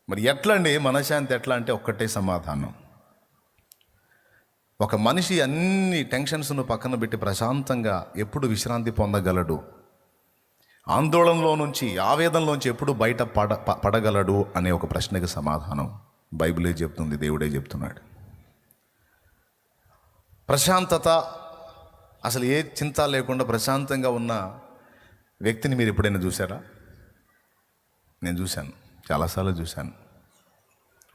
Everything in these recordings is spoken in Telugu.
మరి ఎట్లా అండి మనశ్శాంతి ఎట్లా అంటే ఒక్కటే సమాధానం. ఒక మనిషి అన్ని టెన్షన్స్ను పక్కన పెట్టి ప్రశాంతంగా ఎప్పుడు విశ్రాంతి పొందగలడు, ఆందోళనలో నుంచి ఆవేదనలోంచి ఎప్పుడు బయట పడగలడు అనే ఒక ప్రశ్నకి సమాధానం బైబిలే చెప్తుంది, దేవుడే చెప్తున్నాడు. ప్రశాంతత, అసలు ఏ చింత లేకుండా ప్రశాంతంగా ఉన్న వ్యక్తిని మీరు ఎప్పుడైనా చూసారా? నేను చూశాను, చాలాసార్లు చూశాను.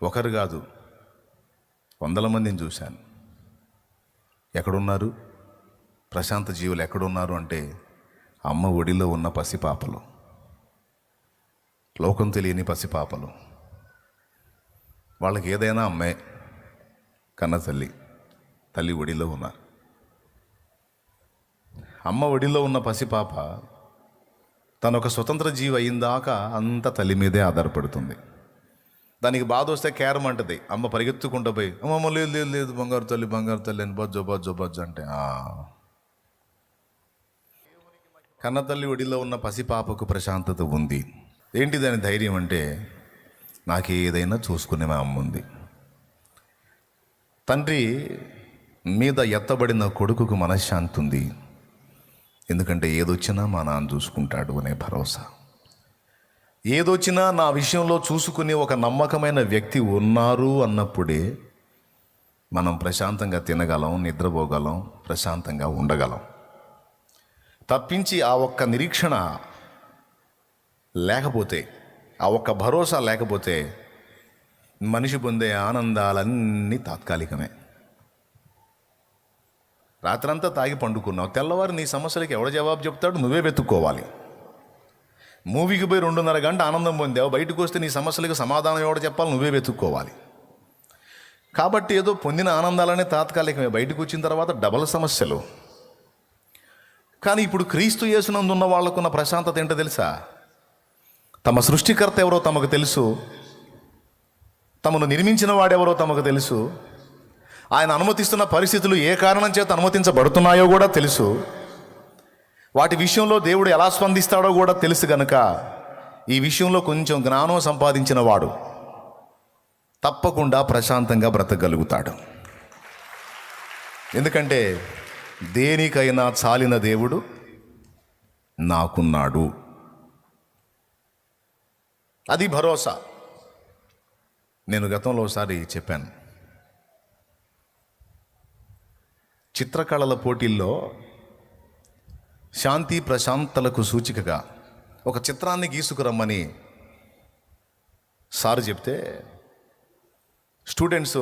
ఒకరు కాదు, 100 మందిని చూశాను. ఎక్కడున్నారు ప్రశాంత జీవులు? ఎక్కడున్నారు అంటే అమ్మ ఒడిలో ఉన్న పసిపాపలు, లోకం తెలియని పసిపాపలు. వాళ్ళకి ఏదైనా అమ్మే, కన్న తల్లి ఒడిలో ఉన్నారు. అమ్మ ఒడిలో ఉన్న పసిపాప తను ఒక స్వతంత్ర జీవి అయిందాకా అంత తల్లి మీదే ఆధారపడుతుంది. దానికి బాధ వస్తే కేరం అంటది, అమ్మ పరిగెత్తుకుంటూ పోయి అమ్మమ్మ లేదు లేదు లేదు బంగారు తల్లి అని బొజ్జో అంటే కన్న తల్లి ఒడిలో ఉన్న పసిపాపకు ప్రశాంతత ఉంది. ఏంటి దాని ధైర్యం అంటే, నాకు ఏదైనా చూసుకునే మా అమ్మ ఉంది. తండ్రి మీద ఎత్తబడిన కొడుకుకు మనశ్శాంతి ఉంది, ఎందుకంటే ఏదొచ్చినా మా నాన్న చూసుకుంటాడు అనే భరోసా. ఏదొచ్చినా నా విషయంలో చూసుకునే ఒక నమ్మకమైన వ్యక్తి ఉన్నారు అన్నప్పుడే మనం ప్రశాంతంగా తినగలం, నిద్రపోగలం, ప్రశాంతంగా ఉండగలం. తప్పించి ఆ ఒక్క నిరీక్షణ లేకపోతే, ఆ ఒక్క భరోసా లేకపోతే మనిషి పొందే ఆనందాలన్నీ తాత్కాలికమే. రాత్రంతా తాగి పండుకున్నావు, తెల్లవారు నీ సమస్యలకి ఎవడ జవాబు చెప్తాడు? నువ్వే వెతుక్కోవాలి. మూవీకి పోయి 2:30 గంట ఆనందం పొందావు, బయటకు వస్తే నీ సమస్యలకు సమాధానం ఎవడ చెప్పాలి? నువ్వే వెతుక్కోవాలి. కాబట్టి ఏదో పొందిన ఆనందాలనే తాత్కాలికమే, బయటకు వచ్చిన తర్వాత డబల్ సమస్యలు. కానీ ఇప్పుడు క్రీస్తు యేసునందు ఉన్న వాళ్ళకున్న ప్రశాంతత ఏంటో తెలుసా? తమ సృష్టికర్త ఎవరో తమకు తెలుసు, తమను నిర్మించిన వాడెవరో తమకు తెలుసు, ఆయన అనుమతిస్తున్న పరిస్థితులు ఏ కారణం చేత అనుమతించబడుతున్నాయో కూడా తెలుసు, వాటి విషయంలో దేవుడు ఎలా స్పందిస్తాడో కూడా తెలుసు. గనుక ఈ విషయంలో కొంచెం జ్ఞానం సంపాదించిన వాడు తప్పకుండా ప్రశాంతంగా బ్రతకగలుగుతాడు. ఎందుకంటే దేనికైనా చాలిన దేవుడు నాకున్నాడు. అది భరోసా. నేను గతంలో ఒకసారి చెప్పాను, చిత్రకళల పోటీల్లో శాంతి ప్రశాంతలకు సూచికగా ఒక చిత్రాన్ని గీసుకురమ్మని సారు చెప్తే స్టూడెంట్స్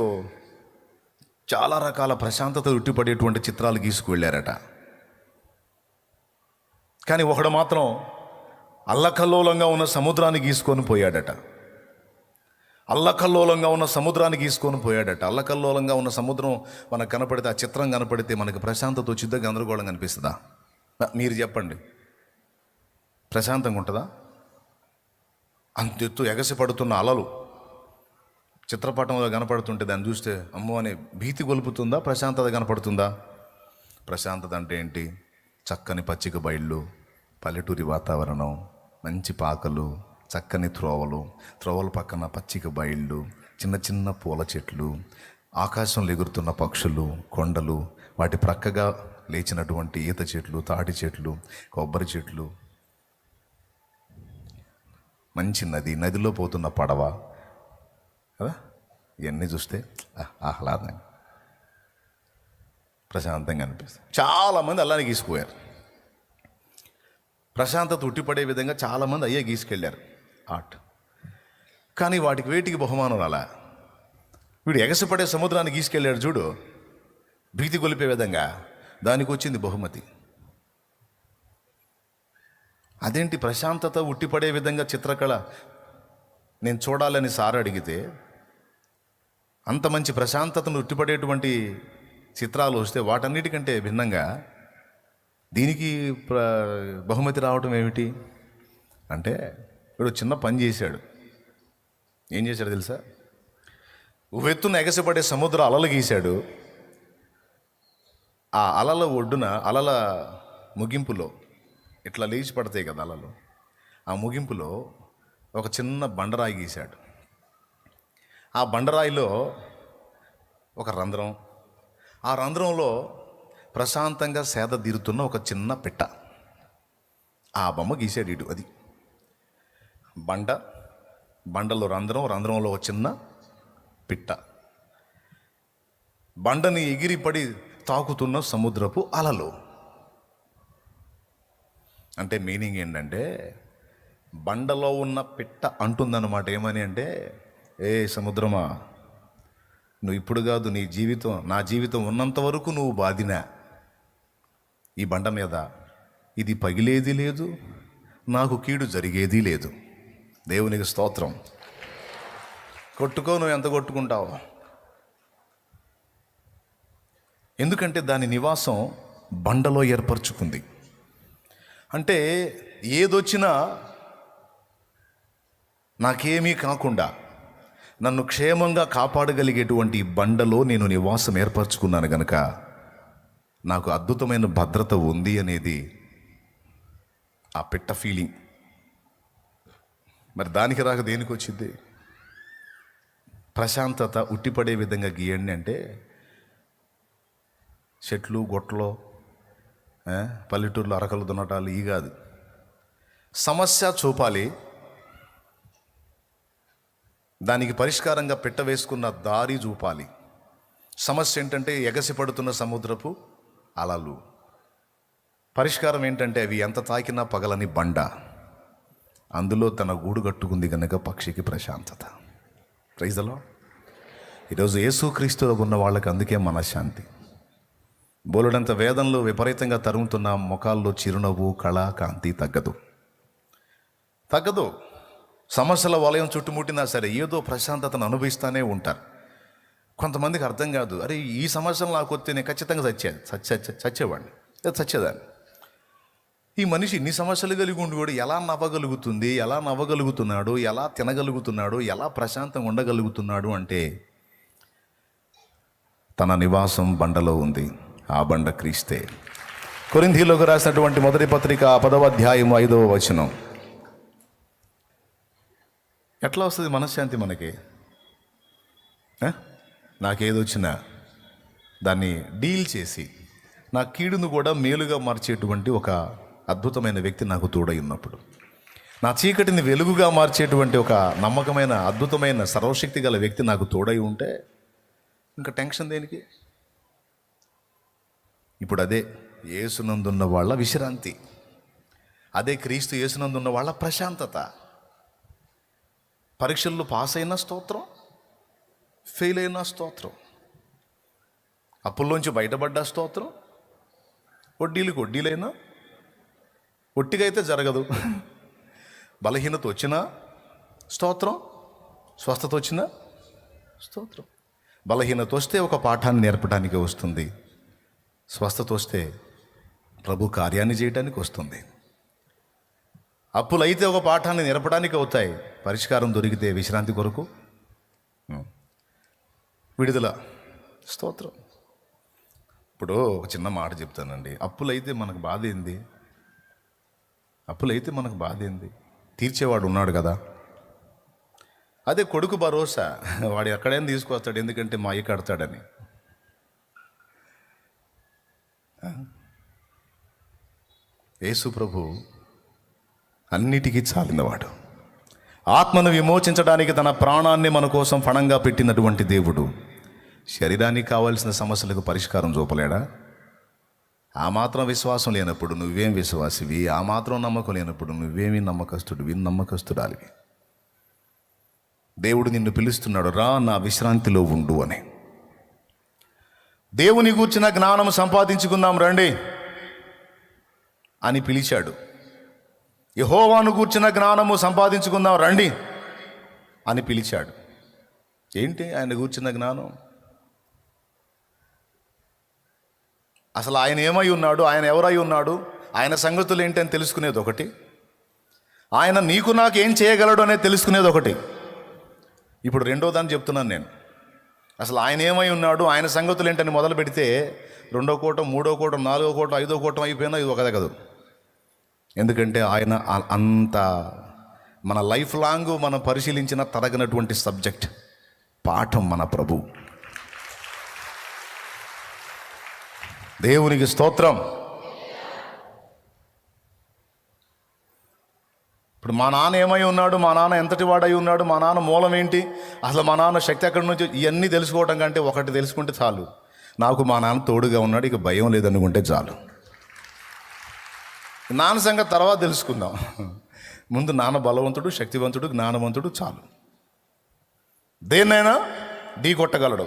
చాలా రకాల ప్రశాంతత ఉట్టిపడేటువంటి చిత్రాలు గీసుకు వెళ్ళారట. కానీ ఒకడు మాత్రం అల్లకల్లోలంగా ఉన్న సముద్రాన్ని గీసుకొని పోయాడట. అల్లకల్లోలంగా ఉన్న సముద్రాన్ని గీసుకొని పోయాడట. అల్లకల్లోలంగా ఉన్న సముద్రం మనకు కనపడితే, ఆ చిత్రం కనపడితే మనకు ప్రశాంతత వచ్చిద్దా, గందరగోళం కనిపిస్తుందా? మీరు చెప్పండి, ప్రశాంతంగా ఉంటుందా? అంతెత్తు ఎగసి పడుతున్న అలలు చిత్రపటంలో కనపడుతుంటే దాన్ని చూస్తే అమ్మో అనే భీతి గొలుపుతుందా? ప్రశాంతత కనపడుతుందా? ప్రశాంతత అంటే ఏంటి? చక్కని పచ్చిక బయళ్ళు, పల్లెటూరి వాతావరణం, మంచి పాకలు, చక్కని త్రోవల పక్కన పచ్చిక బయళ్ళు, చిన్న చిన్న పూల చెట్లు, ఆకాశంలో ఎగురుతున్న పక్షులు, కొండలు, వాటి ప్రక్కగా లేచినటువంటి ఈత చెట్లు, తాటి చెట్లు, కొబ్బరి చెట్లు, మంచి నదిలో పోతున్న పడవ కదా, ఇవన్నీ చూస్తే ఆహ్లాదంగా ప్రశాంతంగా అనిపిస్తుంది. చాలామంది అలానే గీసుకుపోయారు. ప్రశాంతత ఉట్టిపడే విధంగా చాలామంది అయ్యే గీసుకెళ్ళారు ఆర్ట్. కానీ వాటికి వేటికి బహుమానం అలా. వీడు ఎగసిపడే సముద్రాన్ని గీసుకెళ్ళాడు చూడు, భీతి గొలిపే విధంగా, దానికి వచ్చింది బహుమతి. అదేంటి ప్రశాంతత ఉట్టిపడే విధంగా చిత్రకళ నేను చూడాలని సార్ అడిగితే, అంత మంచి ప్రశాంతతను ఉట్టిపడేటువంటి చిత్రాలు వస్తే వాటన్నిటికంటే భిన్నంగా దీనికి బహుమతి రావటం ఏమిటి అంటే, వీడు చిన్న పని చేశాడు. ఏం చేశాడు తెలుసా? ఉవ్వెత్తున ఎగసిపడే సముద్ర అలలు గీశాడు. ఆ అలల ఒడ్డున, అలల ముగింపులో ఇట్లా లేచి పడతాయి కదా అలలు, ఆ ముగింపులో ఒక చిన్న బండరాయి గీశాడు. ఆ బండరాయిలో ఒక రంధ్రం, ఆ రంధ్రంలో ప్రశాంతంగా సేద తీరుతున్న ఒక చిన్న పిట్ట. ఆ బొమ్మ గీసాడు ఇటు. అది బండలో రంధ్రం, రంధ్రంలో ఒక చిన్న పిట్ట, బండని ఎగిరిపడి తాకుతున్న సముద్రపు అలలు. అంటే మీనింగ్ ఏంటంటే, బండలో ఉన్న పిట్ట అంటుందన్నమాట. ఏమని అంటే, ఏ సముద్రమా, నువ్వు ఇప్పుడు కాదు, నా జీవితం ఉన్నంత వరకు నువ్వు బాధినా ఈ బండ మీద ఇది పగిలేది లేదు, నాకు కీడు జరిగేది లేదు. దేవునికి స్తోత్రం. కొట్టుకో, నువ్వు ఎంత కొట్టుకుంటావు. ఎందుకంటే దాని నివాసం బండలో ఏర్పరచుకుంది. అంటే ఏదొచ్చినా నాకేమీ కాకుండా నన్ను క్షేమంగా కాపాడగలిగేటువంటి బండలో నేను నివాసం ఏర్పరచుకున్నాను గనుక నాకు అద్భుతమైన భద్రత ఉంది అనేది ఆ పిట్ట ఫీలింగ్. మరి దానికి రాక దేనికి వచ్చింది? ప్రశాంతత ఉట్టిపడే విధంగా గీయండి అంటే, చెట్లు గొట్టలో పల్లెటూరులో అరకలు దున్నటాలు ఈ కాదు. సమస్య చూపాలి, దానికి పరిష్కారంగా పిట్ట వేసుకున్న దారి చూపాలి. సమస్య ఏంటంటే ఎగసిపడుతున్న సముద్రపు అలలు. పరిష్కారం ఏంటంటే అవి ఎంత తాకినా పగలని బండ, అందులో తన గూడు కట్టుకుంది కనుక పక్షికి ప్రశాంతత. Praise the lord. ఈరోజు యేసుక్రీస్తులో ఉన్న వాళ్ళకి అందుకే మనశ్శాంతి. బోలెడంత వేదంలో విపరీతంగా తరుముతున్న ముఖాల్లో చిరునవ్వు, కళ, కాంతి తగ్గదు. సమస్యల వలయం చుట్టుముట్టినా సరే ఏదో ప్రశాంతతను అనుభవిస్తూనే ఉంటారు. కొంతమందికి అర్థం కాదు, అరే ఈ సమస్యలు నాకు వస్తే నేను ఖచ్చితంగా చచ్చేవాడిని, చచ్చేదాన్ని. ఈ మనిషి ఇన్ని సమస్యలు కలిగి ఉండి కూడా ఎలా నవ్వగలుగుతున్నాడు, ఎలా తినగలుగుతున్నాడు, ఎలా ప్రశాంతంగా ఉండగలుగుతున్నాడు అంటే తన నివాసం బండలో ఉంది. ఆ బండ క్రీస్తే. కొరింథీయులకు రాసినటువంటి మొదటి పత్రిక 10వ అధ్యాయము 5వ వచనం. ఎట్లా వస్తుంది మనశ్శాంతి మనకి? నాకేదొచ్చినా దాన్ని డీల్ చేసి నా కీడును కూడా మేలుగా మార్చేటువంటి ఒక అద్భుతమైన వ్యక్తి నాకు తోడై ఉన్నప్పుడు, నా చీకటిని వెలుగుగా మార్చేటువంటి ఒక నమ్మకమైన అద్భుతమైన సర్వశక్తి గల వ్యక్తి నాకు తోడై ఉంటే ఇంకా టెన్షన్ దేనికి? ఇప్పుడు అదే యేసునందున్న వాళ్ళ విశ్రాంతి, అదే క్రీస్తు యేసునందున్న వాళ్ళ ప్రశాంతత. పరీక్షల్లో పాస్ అయినా స్తోత్రం, ఫెయిల్ అయినా స్తోత్రం, అప్పుల్లోంచి బయటపడ్డా స్తోత్రం, వడ్డీలైనా ఒట్టిగా అయితే జరగదు. బలహీనత వచ్చినా స్తోత్రం, స్వస్థత వచ్చినా స్తోత్రం. బలహీనత వస్తే ఒక పాఠాన్ని నేర్పడానికి వస్తుంది, స్వస్థత వస్తే ప్రభు కార్యాన్ని చేయడానికి వస్తుంది. అప్పులు అయితే ఒక పాఠాన్ని నేర్పడానికి అవుతాయి, పరిష్కారం దొరికితే విశ్రాంతి కొరకు విడుదల, స్తోత్రం. ఇప్పుడు ఒక చిన్న మాట చెప్తానండి. అప్పులైతే మనకు బాధ ఏంది? తీర్చేవాడు ఉన్నాడు కదా. అదే కొడుకు భరోసా, వాడు ఎక్కడైనా తీసుకొస్తాడు, ఎందుకంటే మా అయ్య కడతాడని. యేసు ప్రభు అన్నిటికీ చాలినవాడు. ఆత్మను విమోచించడానికి తన ప్రాణాన్ని మన కోసం ఫణంగా పెట్టినటువంటి దేవుడు శరీరానికి కావాల్సిన సమస్యలకు పరిష్కారం చూపలేడా? ఆ మాత్రం విశ్వాసం లేనప్పుడు నువ్వేం విశ్వాసివి? ఆ మాత్రం నమ్మకం లేనప్పుడు నువ్వేమి నమ్మకస్తుడాలివి? దేవుడు నిన్ను పిలుస్తున్నాడు, రా నా విశ్రాంతిలో ఉండు అని. దేవుని గూర్చిన జ్ఞానం సంపాదించుకుందాం రండి అని పిలిచాడు. యెహోవాను గూర్చిన జ్ఞానము సంపాదించుకుందాం రండి అని పిలిచాడు. ఏంటి ఆయన గూర్చిన జ్ఞానం? అసలు ఆయన ఏమై ఉన్నాడు, ఆయన ఎవరై ఉన్నాడు, ఆయన సంగతులు ఏంటని తెలుసుకునేది ఒకటి, ఆయన నీకు నాకు ఏం చేయగలడు అనేది తెలుసుకునేది ఒకటి. ఇప్పుడు రెండో దాన్ని చెప్తున్నాను నేను. అసలు ఆయన ఏమై ఉన్నాడు, ఆయన సంగతులు ఏంటని మొదలు పెడితే 2వ కూటం, 3వ కూటం, 4వ కూటం, 5వ కూటం అయిపోయినా ఇది ఒకదే కదా. ఎందుకంటే ఆయన అంత మన లైఫ్ లాంగ్ మనం పరిశీలించిన తరగనటువంటి సబ్జెక్ట్. పాఠం మన ప్రభు. దేవునికి స్తోత్రం. ఇప్పుడు మా నాన్న ఏమై ఉన్నాడు, మా నాన్న ఎంతటి వాడై ఉన్నాడు, మా నాన్న మూలం ఏంటి, అసలు మా నాన్న శక్తి ఎక్కడి నుంచి, ఇవన్నీ తెలుసుకోవడం కంటే ఒకటి తెలుసుకుంటే చాలు. నాకు మా నాన్న తోడుగా ఉన్నాడు, ఇక భయం లేదనుకుంటే చాలు. నాన్న సంగతి తర్వాత తెలుసుకుందాం. ముందు నాన్న బలవంతుడు, శక్తివంతుడు, జ్ఞానవంతుడు చాలు. దేన్నైనా ఢీ కొట్టగలడు.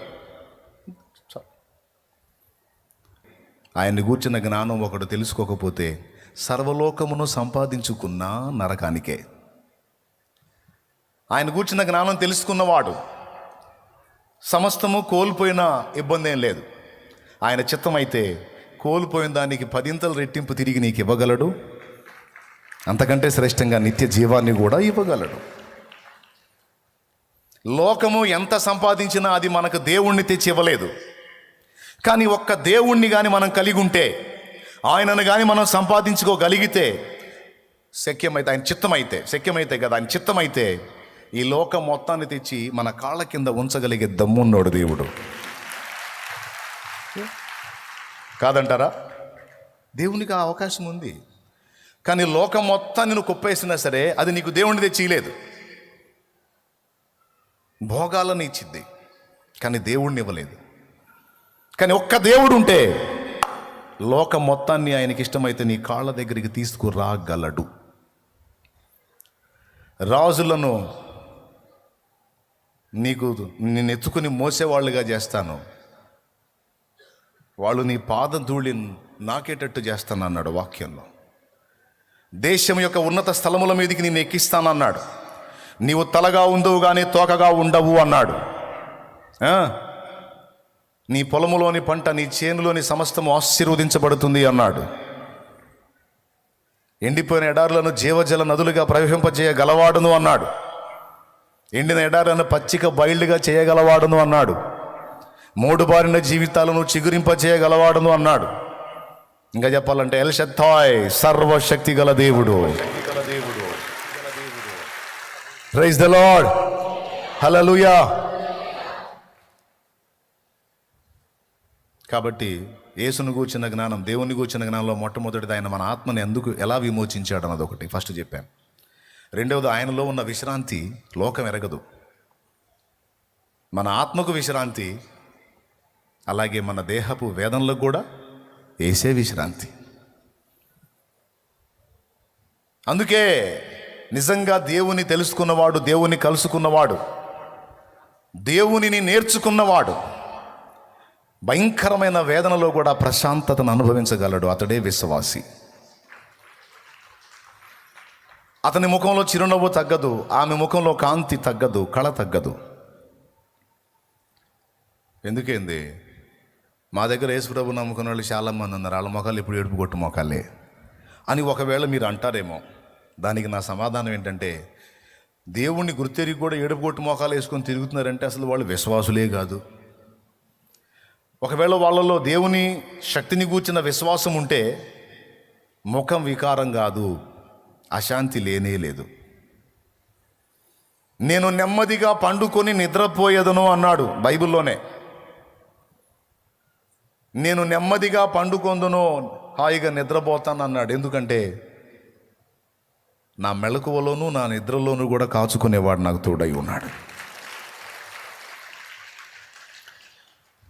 ఆయన్ని గూర్చిన జ్ఞానం ఒకడు తెలుసుకోకపోతే సర్వలోకమును సంపాదించుకున్న నరకానికే. ఆయన గూర్చిన జ్ఞానం తెలుసుకున్నవాడు సమస్తము కోల్పోయిన ఇబ్బంది ఏం లేదు. ఆయన చిత్తమైతే కోల్పోయిన దానికి 10 రెట్టింపు తిరిగి నీకు ఇవ్వగలడు. అంతకంటే శ్రేష్టంగా నిత్య జీవాన్ని కూడా ఇవ్వగలడు. లోకము ఎంత సంపాదించినా అది మనకు దేవుణ్ణి తెచ్చి ఇవ్వలేదు. కానీ ఒక్క దేవుణ్ణి కానీ మనం కలిగి ఉంటే, ఆయనను కానీ మనం సంపాదించుకోగలిగితే, శక్యమైతే, ఆయన చిత్తమైతే, శక్యమైతే కదా, ఆయన చిత్తమైతే ఈ లోకం మొత్తాన్ని తెచ్చి మన కాళ్ళ కింద ఉంచగలిగే దమ్మున్నోడు దేవుడు. కాదంటారా? దేవునికి ఆ అవకాశం ఉంది. కానీ లోకం మొత్తాన్ని నువ్వు కుప్పేసినా సరే అది నీకు దేవుణ్ణి తెచ్చిలేదు. భోగాలను ఇచ్చింది కానీ దేవుణ్ణి ఇవ్వలేదు. కానీ ఒక్క దేవుడు ఉంటే లోకం మొత్తాన్ని ఆయనకి ఇష్టమైతే నీ కాళ్ళ దగ్గరికి తీసుకురాగలడు. రాజులను నేను ఎత్తుకుని మోసేవాళ్ళుగా చేస్తాను, వాళ్ళు నీ పాదం ధూళి నాకేటట్టు చేస్తానన్నాడు వాక్యంలో. దేశం యొక్క ఉన్నత స్థలముల మీదకి నేను ఎక్కిస్తానన్నాడు. నీవు తలగా ఉండవు కానీ తోకగా ఉండవు అన్నాడు. నీ పొలములోని పంట, నీ చేనులోని సమస్తము ఆశీర్వదించబడుతుంది అన్నాడు. ఎండిపోయిన ఎడారులను జీవజల నదులుగా ప్రవహింపజేయగలవాడును అన్నాడు. ఎండిన ఎడారులను పచ్చిక బయళ్ళుగా చేయగలవాడును అన్నాడు. మూడుబారిన జీవితాలను చిగురింపజేయగలవాడును అన్నాడు. ఇంకా చెప్పాలంటే ఎల్ షద్దాయ్, సర్వశక్తి గల దేవుడు. ప్రైజ్ ద లార్డ్, హల్లెలూయా. కాబట్టి యేసును గూర్చిన జ్ఞానం, దేవుని గూర్చిన జ్ఞానంలో మొట్టమొదటిది ఆయన మన ఆత్మని ఎలా విమోచించాడు అన్నది ఒకటి ఫస్ట్ చెప్పాను. రెండవది, ఆయనలో ఉన్న విశ్రాంతి లోకం ఎరగదు. మన ఆత్మకు విశ్రాంతి, అలాగే మన దేహపు వేదనలకు కూడా యేసే విశ్రాంతి. అందుకే నిజంగా దేవుని తెలుసుకున్నవాడు, దేవుని కలుసుకున్నవాడు, దేవునిని నేర్చుకున్నవాడు భయంకరమైన వేదనలో కూడా ప్రశాంతతను అనుభవించగలడు. అతడే విశ్వాసి. అతని ముఖంలో చిరునవ్వు తగ్గదు, ఆమె ముఖంలో కాంతి తగ్గదు, కళ తగ్గదు. ఎందుకేంది? మా దగ్గర యేసుప్రభు నమ్ముకున్న వాళ్ళు చాలామంది ఉన్నారు, వాళ్ళ మొఖాలు ఇప్పుడు ఏడుపు కొట్టు మొఖాలే అని ఒకవేళ మీరు అంటారేమో. దానికి నా సమాధానం ఏంటంటే, దేవుణ్ణి గుర్తెరిగి కూడా ఏడుపు కొట్టు మొఖాలు వేసుకొని తిరుగుతున్నారంటే అసలు వాళ్ళు విశ్వాసులే కాదు. ఒకవేళ వాళ్ళలో దేవుని శక్తిని గూర్చిన విశ్వాసం ఉంటే ముఖం వికారం కాదు, అశాంతి లేనే లేదు. నేను నెమ్మదిగా పండుకొని నిద్రపోయేదను అన్నాడు బైబిల్లోనే. నేను నెమ్మదిగా పండుకొందును, హాయిగా నిద్రపోతాను అన్నాడు. ఎందుకంటే నా మెలకువలోనూ నా నిద్రలోనూ కూడా కాచుకునేవాడు నాకు తోడై ఉన్నాడు.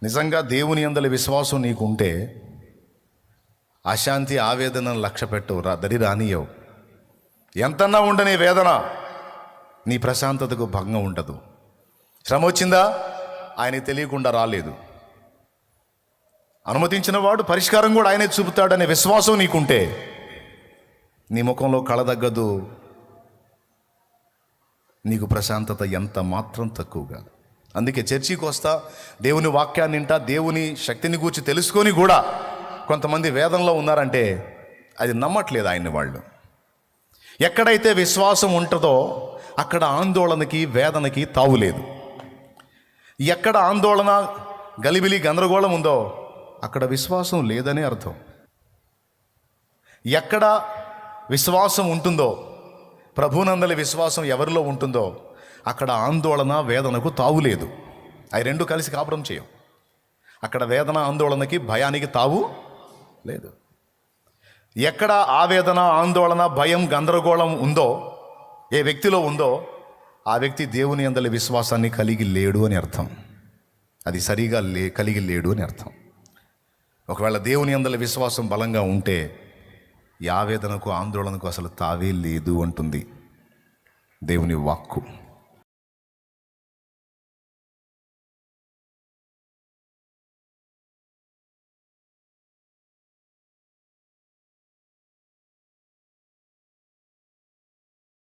నిజంగా దేవుని యందలి విశ్వాసం నీకుంటే అశాంతి, ఆవేదనను లక్ష్య పెట్టవు, దరి రానియవు. ఎంతన్నా ఉండని వేదన, నీ ప్రశాంతతకు భంగం ఉండదు. శ్రమ వచ్చిందా, ఆయన తెలియకుండా రాలేదు. అనుమతించిన వాడు పరిష్కారం కూడా ఆయనే చూపుతాడనే విశ్వాసం నీకుంటే నీ ముఖంలో కళ తగ్గదు, నీకు ప్రశాంతత ఎంత మాత్రం తక్కువ కాదు. అందుకే చర్చికి వస్తా, దేవుని వాక్యాన్ని వింటా, దేవుని శక్తిని గూర్చి తెలుసుకొని కూడా కొంతమంది వేదనలో ఉన్నారంటే అది నమ్మట్లేదు ఆయన్ని వాళ్ళు. ఎక్కడైతే విశ్వాసం ఉంటుందో అక్కడ ఆందోళనకి, వేదనకి తావులేదు. ఎక్కడ ఆందోళన, గలిబిలి, గందరగోళం ఉందో అక్కడ విశ్వాసం లేదని అర్థం. ఎక్కడ విశ్వాసం ఉంటుందో, ప్రభునందలి విశ్వాసం ఎవరిలో ఉంటుందో అక్కడ ఆందోళన, వేదనకు తావులేదు. అవి రెండు కలిసి కాపురం చేయం. అక్కడ వేదన ఆందోళనకి భయానికి తావు లేదు. ఎక్కడ ఆవేదన ఆందోళన భయం గందరగోళం ఉందో, ఏ వ్యక్తిలో ఉందో, ఆ వ్యక్తి దేవుని యందలి విశ్వాసాన్ని కలిగి లేడు అని అర్థం. అది సరిగా కలిగి లేడు అని అర్థం. ఒకవేళ దేవుని యందలి విశ్వాసం బలంగా ఉంటే ఈ ఆవేదనకు ఆందోళనకు అసలు తావే లేదు అంటుంది దేవుని వాక్కు.